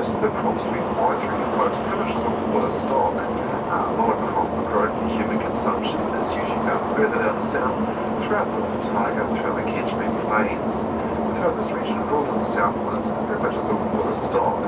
most of the crops we fly through here, folks, pretty much is all for the stock. A lot of crop grown for human consumption is usually found further down south, throughout North Otago, throughout the Ketchikan Plains, throughout this region of North and Southland, pretty much is all for the stock.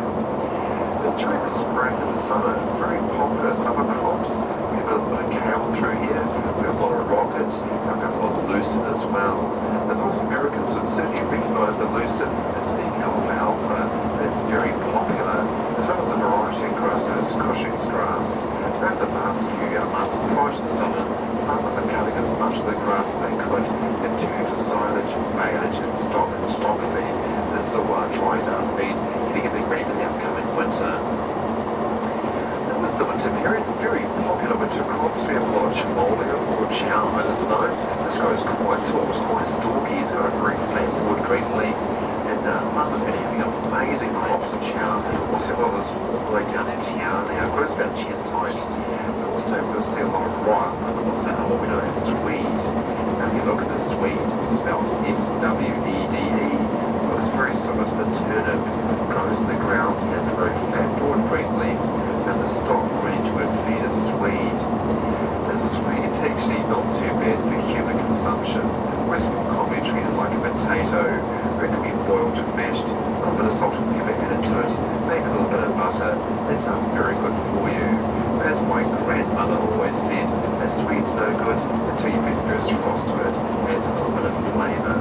But during the spring and the summer, very popular summer crops. We have a little bit of kale through here, we have a lot of rocket, and we have a lot of lucerne as well. The North Americans would certainly recognise the lucerne as being alfalfa. It's very popular, as well as a variety of grass that is Cushing's grass. Over the past few months prior to the summer, farmers are cutting as much of the grass they could into silage, baleage and stock feed. This is all dried feed, getting everything ready for the upcoming winter. And with the winter period, very popular winter crops. We have a lot of chimolia or chow, as known. This grows quite tall, it's quite stalky, it's got a very flat wood green leaf. And farmers have been having amazing crops of chow. Also have a lot of this all the way down to tiana. It grows about chest height. But also we'll see a lot of rye, and also what we know as swede. Now if you look at the swede, spelled S-W-E-D-E, it looks very similar to the turnip. It grows in the ground, has a very flat broad green leaf, and the stock really good feed of swede. The swede's actually not too bad for human consumption, whereas it can be treated like a potato, or it can be boiled and mashed, a little bit of salt and pepper added to it, maybe a little bit of butter. It's very good for you. As my grandmother always said, that swede's no good until you put first frost to it, adds a little bit of flavour.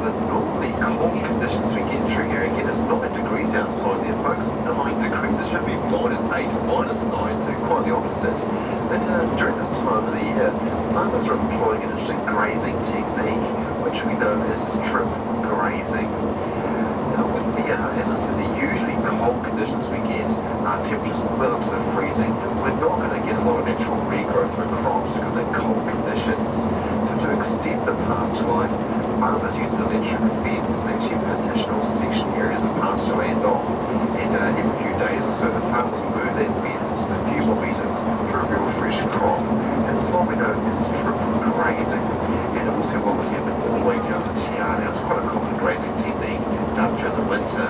The normally cold conditions we get through here, again it's 9 degrees outside there folks, 9 degrees, it should be -8 or -9, so quite the opposite. But during this time of the year, farmers are employing an interesting grazing technique, which we know as strip grazing. Now with the, as I said, the usually cold conditions we get, temperatures well into the freezing, we're not going to get a lot of natural regrowth for crops because of the cold conditions. So to extend the pasture life, farmers use an electric fence and actually partition or section areas of pasture land off, and every few days or so the farmers move that fence just a few more metres for a real fresh crop. And it's what we know as strip grazing, and also obviously all the way down to tiana. It's quite a common grazing technique done during the winter.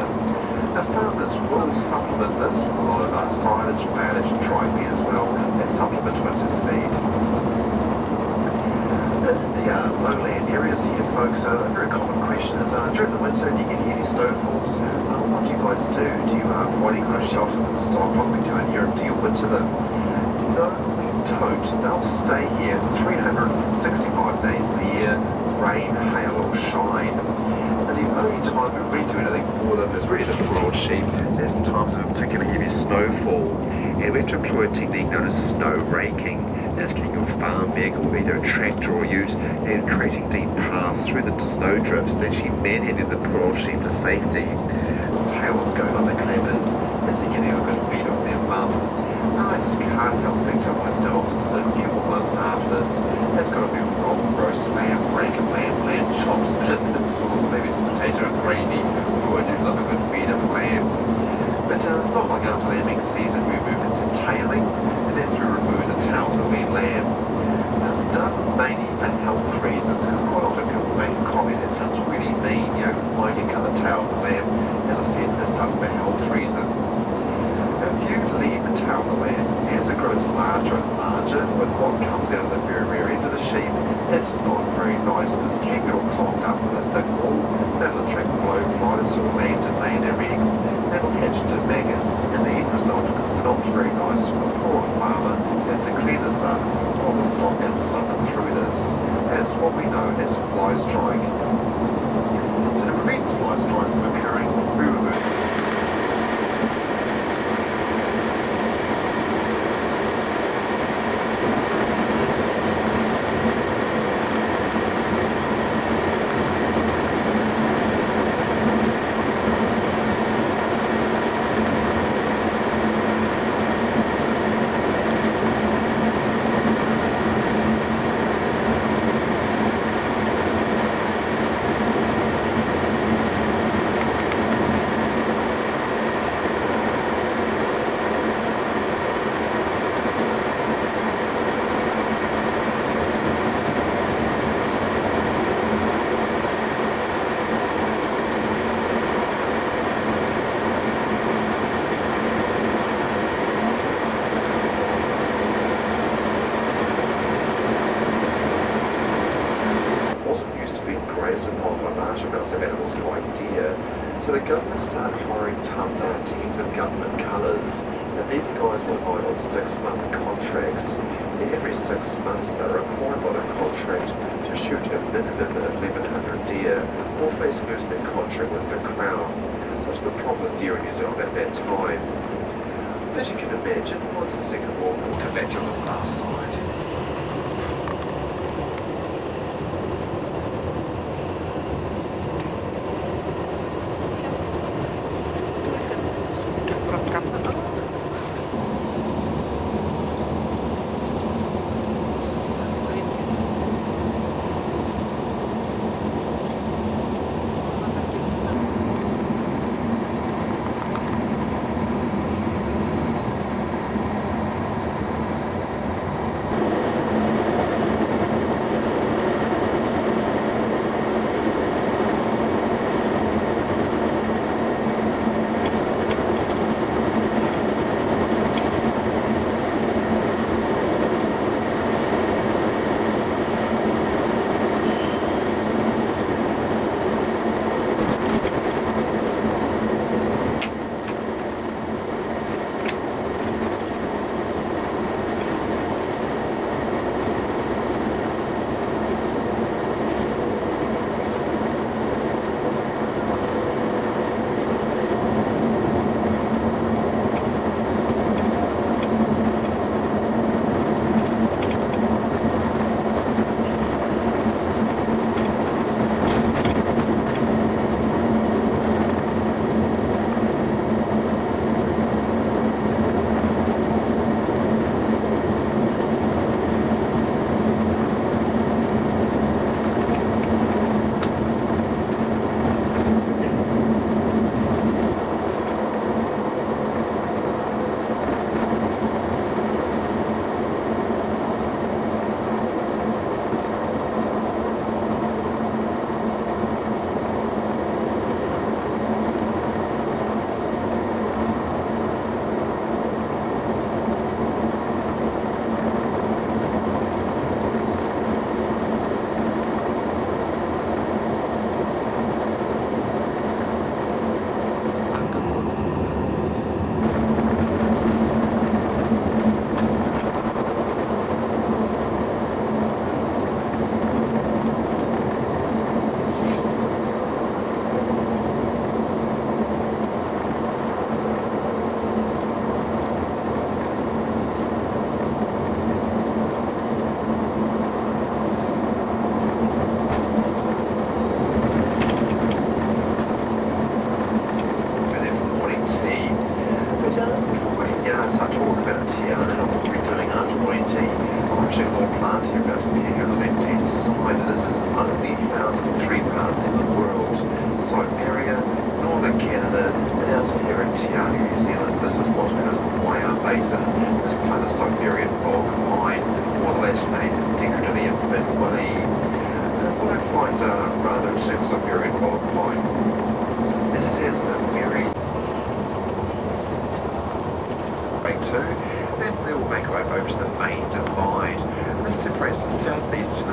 Now farmers will supplement this with a lot of silage, baleage and dry feed as well, and supplement winter feed. In the lowland areas here, folks, a very common question is during the winter you get heavy snowfalls. What do you guys do? Why do you got a shelter for the stock like we do in Europe? Do you winter them? No, we don't. They'll stay here 365 days of the year, rain, hail or shine. And the only time we really do anything for them is really the broad sheep. There's times of particular heavy snowfall, and we have to employ a technique known as snow raking. That's getting your farm vehicle, either a tractor or ute, and creating deep paths through the snow drifts, and actually manhandling the poor old sheep to safety. Tails going on the clappers as they're getting a good feed off their mum. I just can't help think to myself, still a few more months after this, there's got to be raw roast lamb, raking lamb chops, and sauce, maybe some potato and gravy. Oh, I do love a good feed of lamb. But not long after lambing season, we move into tailing, and that's where we remove the tail from the wee lamb. So it's done mainly for health reasons, because quite often people make a comment that sounds really mean, why do you cut the tail of the lamb? As I said, it's done for health reasons. If you leave the tail of the lamb, as it grows larger and larger, with what comes out of the very rear end of the sheep, it's not very nice. This can get all clogged up with a thick wool. That'll attract blowflies or land and lay their eggs. That'll hatch into maggots, and the end result is not very nice for the poor farmer has to clean this up while the stock has to suffer through this. And it's what we know as fly strike. So to prevent fly strike from occurring, we remove the government started hiring teams of government colours. Now these guys were hired on 6-month contracts. Every 6 months they're required by the contract to shoot a minimum of 1,100 deer or face losing their contract with the Crown. Such the problem with deer in New Zealand at that time. As you can imagine, once the Second World War, we'll come back to on the far side.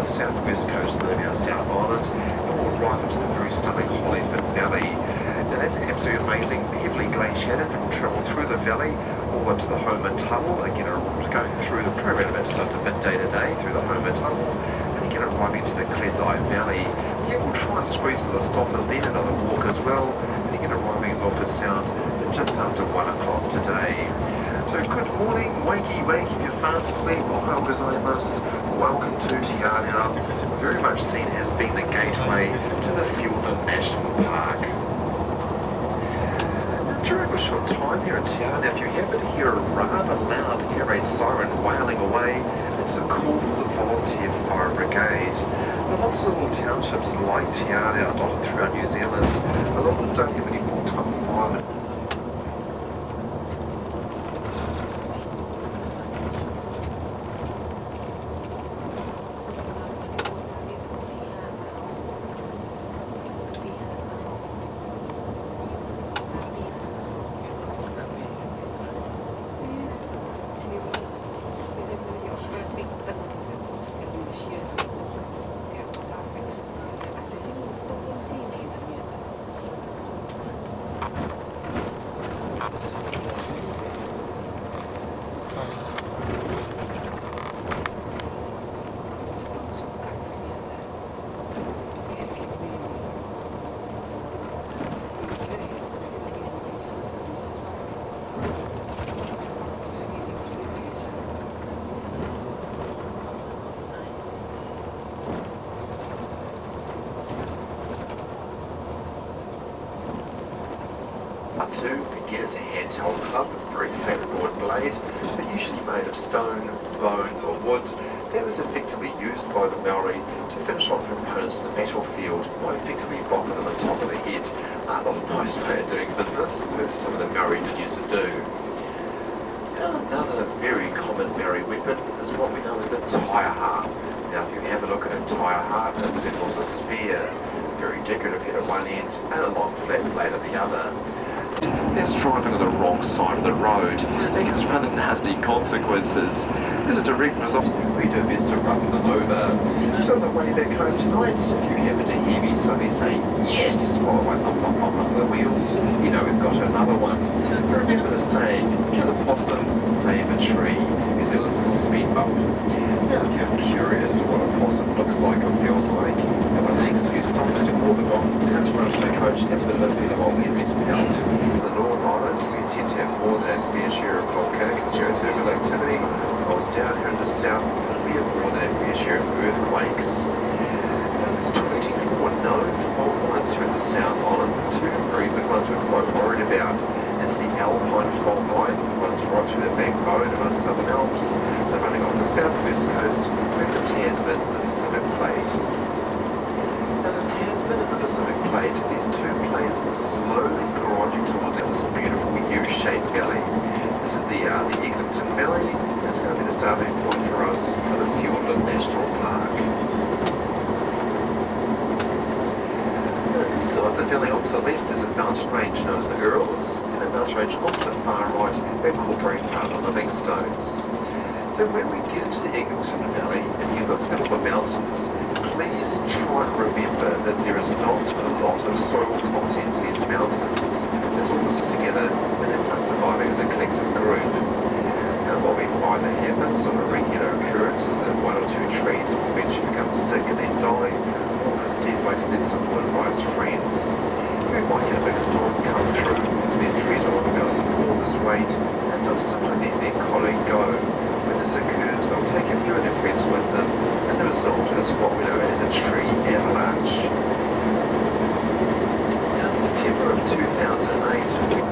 Southwest coast of the South Island, and we'll arrive into the very stunning Milford Valley. Now that's absolutely amazing, heavily glaciated, and we'll travel through the valley all into the Homer Tunnel, again going through the probably about just after midday today through the Homer Tunnel, and again arriving into the Cleddau Valley. Again we'll try and squeeze into the stop and then another walk as well, and again arriving at Milford Sound at just after 1 o'clock today. So good morning, wakey wakey, if you're fast asleep, ohayou gozaimasu. Welcome to Te Anau, very much seen as being the gateway to the Fiordland National Park. Now, during a short time here in Te Anau, if you happen to hear a rather loud air raid siren wailing away, it's a call for the Volunteer Fire Brigade. Now, lots of little townships like Te Anau dotted throughout New Zealand, a lot of them don't have any full-time firemen. to, again it's a handheld club, a very flat broad blade, but usually made of stone, bone or wood. That was effectively used by the Maori to finish off their opponents in the battlefield by effectively bopping them on top of the head. Not a nice way of doing business, which some of the Maori did used to do. Another very common Maori weapon is what we know as the taiaha. Now if you have a look at a taiaha, it resembles a spear, very decorative head at one end and a long flat blade at the other. That's driving on the wrong side of the road. It has rather nasty consequences. As a direct result, we do best to run them over. So on the way back home tonight, if you happen to hear me suddenly say yes, followed by thump thump thump under the wheels, you know we've got another one. But remember the saying, kill a possum, save a tree. New Zealand's little speed bump. Now if you're curious to what a possum looks like or feels like, come on the next few stops to Warburton, down to run to the coach, have a bit of a feel of old Henry's Mount. The Northern Island, we tend to have more than our fair share of volcanic and geothermal activity. Whilst down here in the south, we have more than our fair share of earthquakes. Now, there's 24 known fault lines here in the South Island. Two very big ones we're quite worried about. It's the Alpine fault line, runs right through the backbone of our Southern Alps. They're running off the southwest coast, with the Tasman and the Pacific Plate. Now the Tasman and the Pacific Plate, these two plates are slowly grinding towards this beautiful U-shaped valley. This is the Eglinton Valley, and it's going to be the starting point for us for the Fiordland National Park. Inside the valley off to the left is a mountain range known as the Urals, and a mountain range off to the far right incorporating part of the Livingstones. So when we get into the Eglinton Valley and you look at all the mountains, please try to remember that there is not a lot of soil content to these mountains. It's all mixed together and they start surviving as a collective group. Now what we find that happens on a regular occurrence is that one or two trees will eventually become sick and then die, or this dead weight is then supported by its friends. We might get a big storm come through, and these trees are not going to support this weight, and they'll simply let their colleague go. When this occurs, they'll take a few of their friends with them, and the result is what we know as a tree avalanche. Now in September of 2008,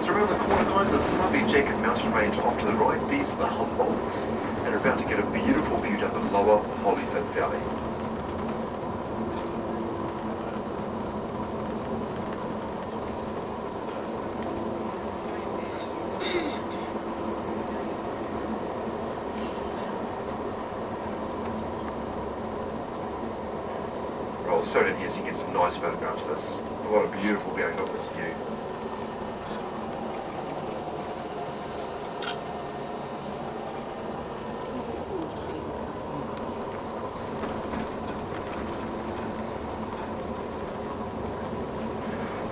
So around the corner guys, there's a lovely jagged mountain range off to the right. These are the Humboldts, and we're about to get a beautiful view down the lower Holyford Valley. Roll so in here so you can get some nice photographs of this. What a beautiful view of this view.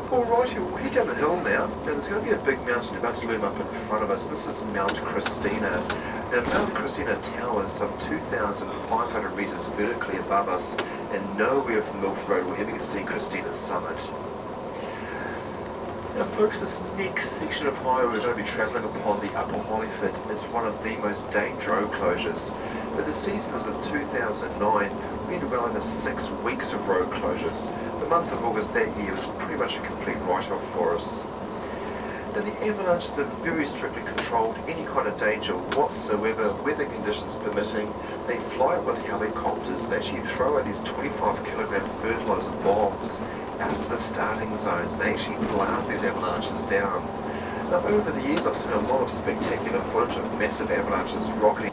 Alrighty, we'll head down the hill now. Now there's going to be a big mountain about to loom up in front of us, and this is Mount Christina. Now Mount Christina towers some 2,500 metres vertically above us, and nowhere from Milford Road will you ever get to see Christina's summit. Now folks, this next section of highway we're going to be travelling upon, the Upper Milford, is one of the most dangerous road closures. But the season was of 2009, we had well over 6 weeks of road closures. The month of August that year was pretty much a complete write-off for us. Now the avalanches are very strictly controlled. Any kind of danger whatsoever, weather conditions permitting, they fly up with helicopters and actually throw out these 25-kilogram fertilizer bombs out to the starting zones and actually blast these avalanches down. Now over the years I've seen a lot of spectacular footage of massive avalanches rocketing.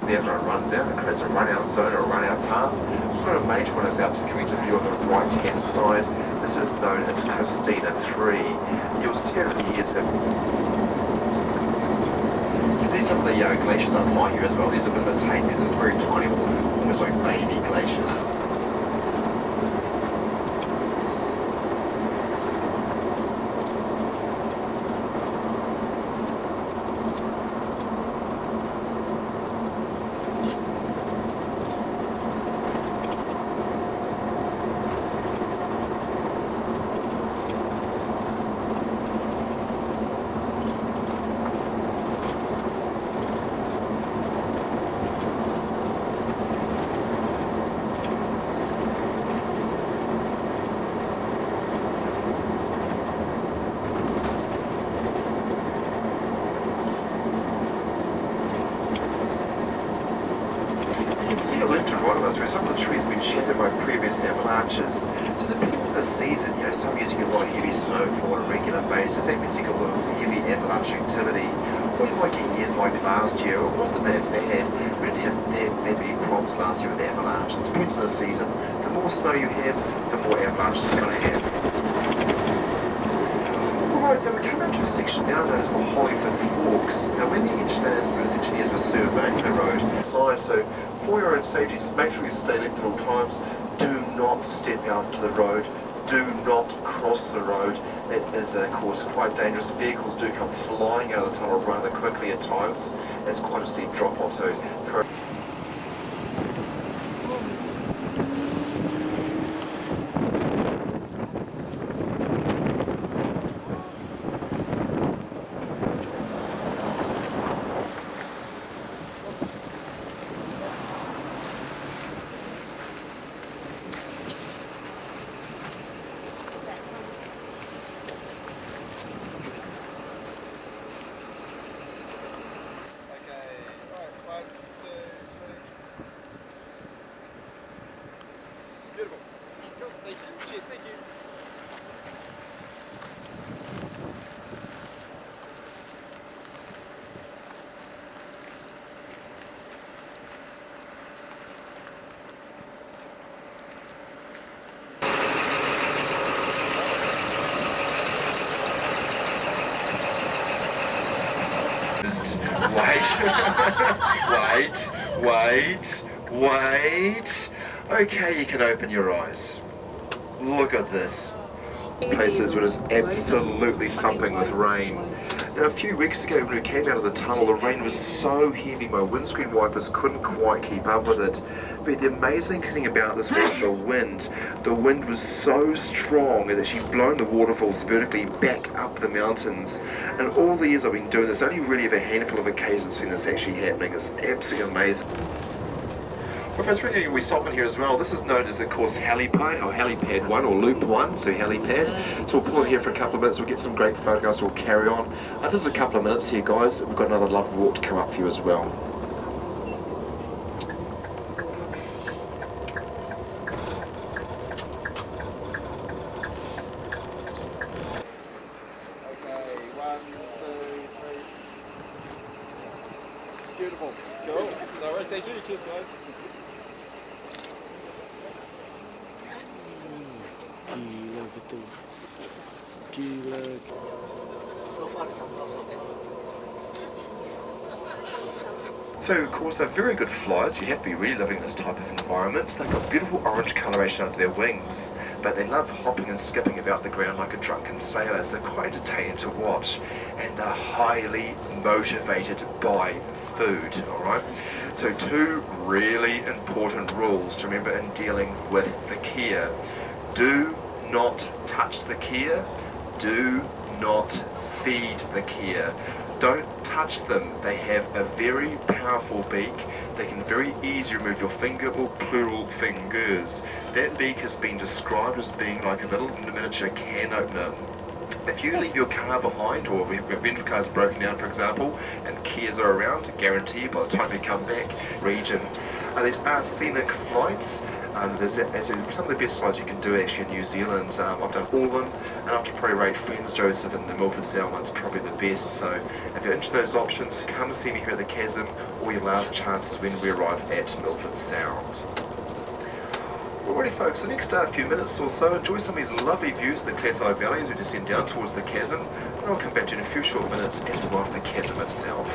Everyone runs out, it creates a run-out zone or a run-out path. We've got a major one about to come into view on the right-hand side. This is known as Queenstown 3. You'll see over the years that you can see some of the glaciers up high here as well. These are a bit of a taste. These are very tiny, almost like baby glaciers. See left and right of us where some of the trees have been shattered by previous avalanches. So it depends on the season, some years you get a lot of heavy snowfall on a regular basis, that means you get a lot of heavy avalanche activity. Or you might get years like last year, it wasn't that bad, we didn't have that many problems last year with avalanche. It depends on the season. The more snow you have, the more avalanches you're going to have. Alright, now we're coming to a section now known as the Milford Forks. Now when the engineers were surveying the road, so for your own safety, just make sure you stay left at all times. Do not step out into the road. Do not cross the road. It is, of course, quite dangerous. Vehicles do come flying out of the tunnel rather quickly at times. It's quite a steep drop-off, so beautiful. Cool. Thank you. Cheers. Thank you. Wait. Okay, you can open your eyes. Look at this. Places were just absolutely thumping with rain. Now a few weeks ago when we came out of the tunnel, the rain was so heavy my windscreen wipers couldn't quite keep up with it. But the amazing thing about this was the wind. The wind was so strong it actually blown the waterfalls vertically back up the mountains. And all the years I've been doing this, only really have a handful of occasions seen this actually happening. It's absolutely amazing. Well friends, we're stopping here as well. This is known as, of course, helipad, or helipad 1, or loop 1, so helipad. So we'll pull in here for a couple of minutes, we'll get some great photographs, we'll carry on. Just a couple of minutes here, guys. We've got another lovely walk to come up for you as well. Okay, 1, 2, 3. Beautiful. Cool. No worries, thank you. Cheers, guys. Gila betul. Gila. So far, So of course they're very good flyers. You have to be really loving this type of environment. They've got beautiful orange coloration under their wings, but they love hopping and skipping about the ground like a drunken sailor. So they're quite entertaining to watch, and they're highly motivated by food, alright? So two really important rules to remember in dealing with the kea. Do not touch the kea. Do not feed the kea. Don't touch them. They have a very powerful beak. They can very easily remove your finger or plural fingers. That beak has been described as being like a little miniature can opener. If you leave your car behind, or if your rental car is broken down, for example, and keas are around, guarantee by the time you come back, region. There's scenic flights. There's some of the best flights you can do actually in New Zealand. I've done all of them, and after probably rate Friends Joseph and the Milford Sound one's probably the best. So if you're interested in those options, come and see me here at the Chasm, or your last chance is when we arrive at Milford Sound. Alrighty folks, the next few minutes or so, enjoy some of these lovely views of the Clethau Valley as we descend down towards the chasm, and I'll come back to you in a few short minutes as we arrive at the chasm itself.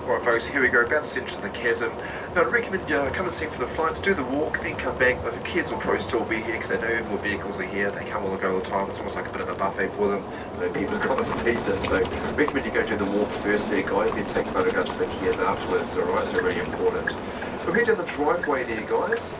Alright folks, here we go, about to descend into the chasm. Now I'd recommend you come and see for the flights, do the walk, then come back. The kids will probably still be here because they know more vehicles are here. They come all the time. It's almost like a bit of a buffet for them. You know, people have got to feed them. So I recommend you go do the walk first there guys, then take photographs of the Kias afterwards, alright, so really important. We'll head down the driveway there guys.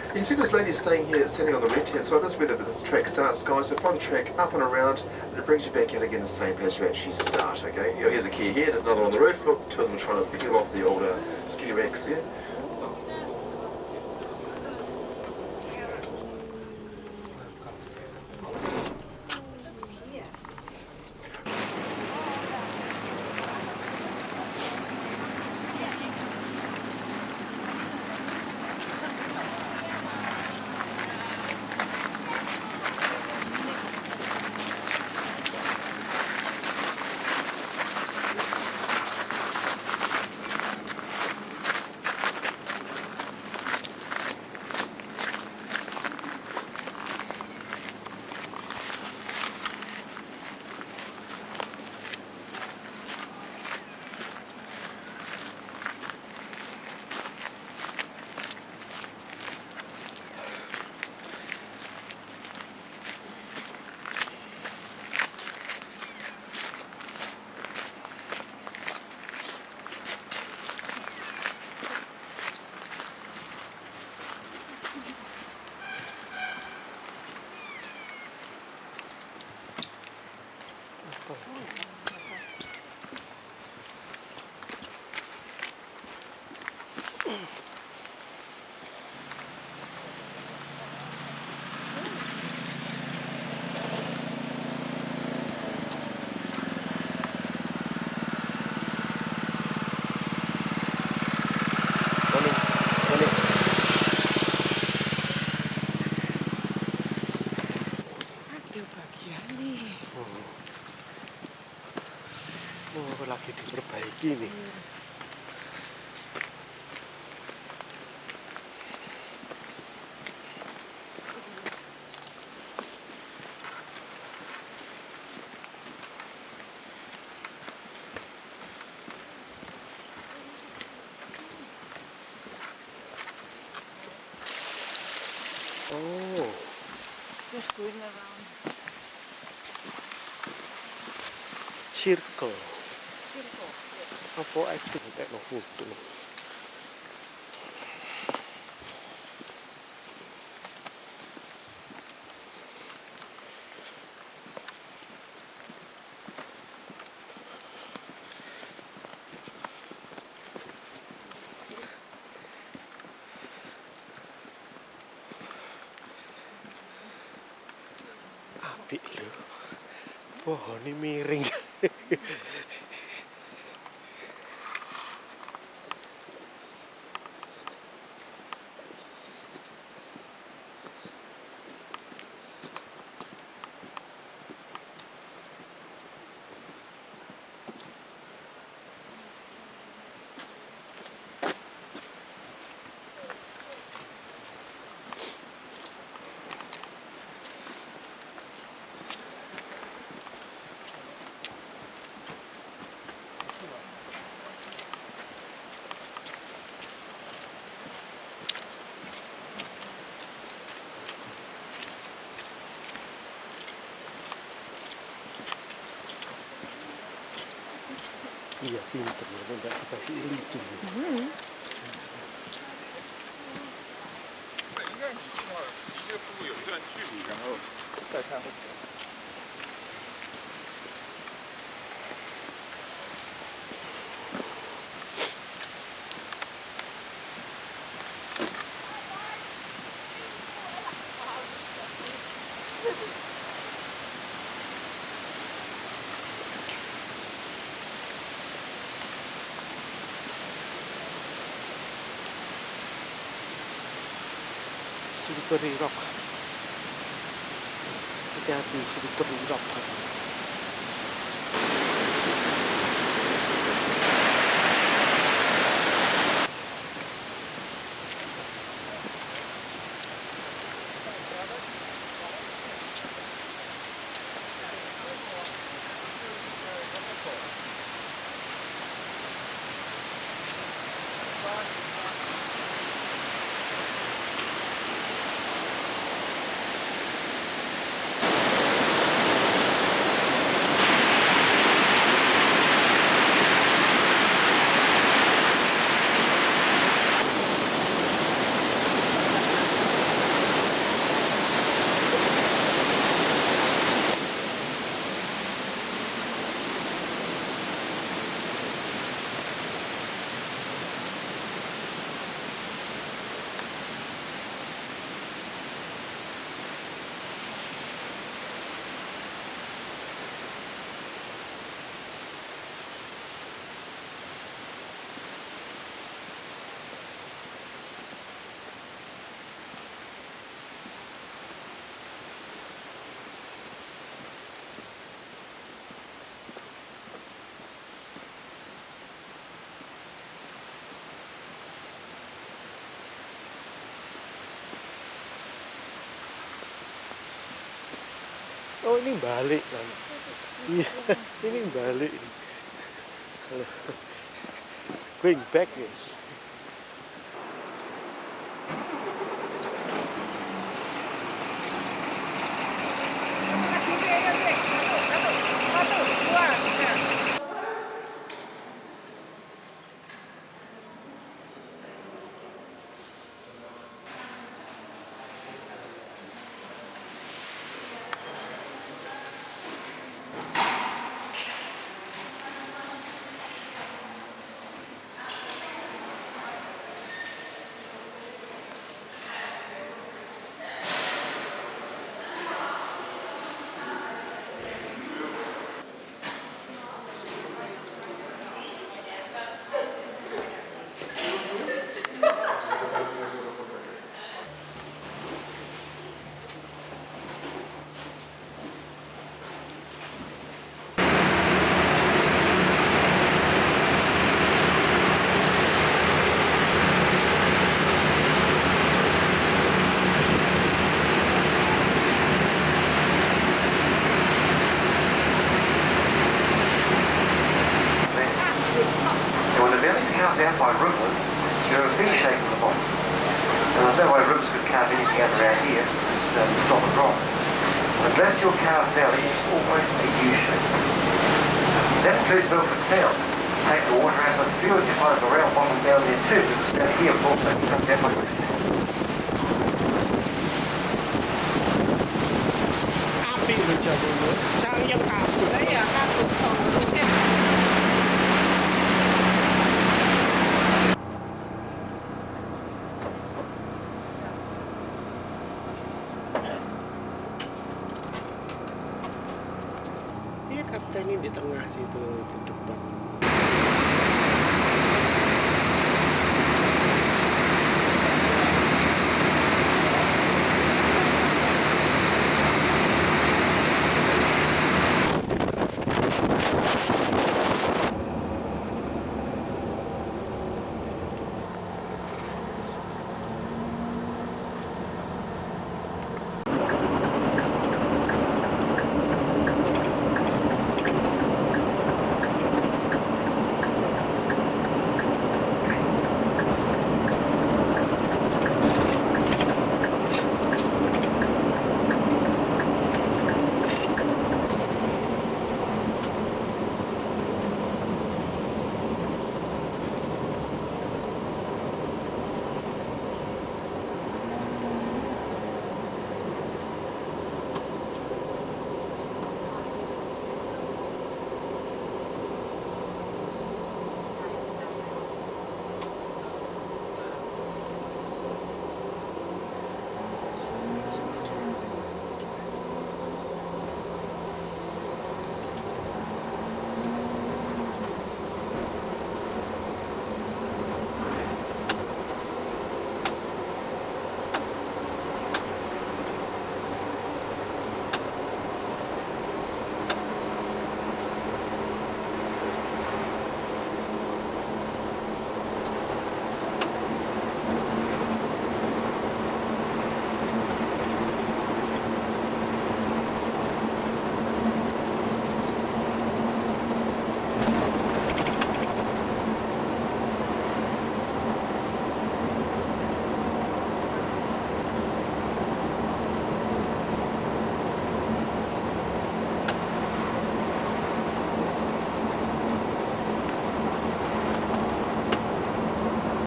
You can see this lady staying here, standing on the left-hand side. That's where this track starts, guys. So follow the track up and around, and it brings you back out again the same place you actually start, okay? You know, here's a Kia here, there's another on the roof. Look, two of them are trying to get off the old skiddy racks there. Oh, lagi diperbaiki nih. Oh, Just going around. circle. Circle. Apa itu kayak no foto. Apik lho. Pohon ini miring. Iya pinter ya, nggak dikasih licin. 应该你需要离这个瀑布有一段距离，然后再看会比较好。Slippery rock. Hati-hati slippery rock. Oh ini balik kan? Iya, ini balik. Going back ya. Down by rivers, you're a V shape in the bottom. And there's no way rivers could carve anything out around here. It's solid rock. The glacial carved valley is almost a U shape. That includes Milford Sound. Take the water out of this field, you find the round bottom down there too, because down here, of course, they can come down like this. Api mencapai sayang api. Iya, kan terusnya. Iya kapten ini di tengah situ.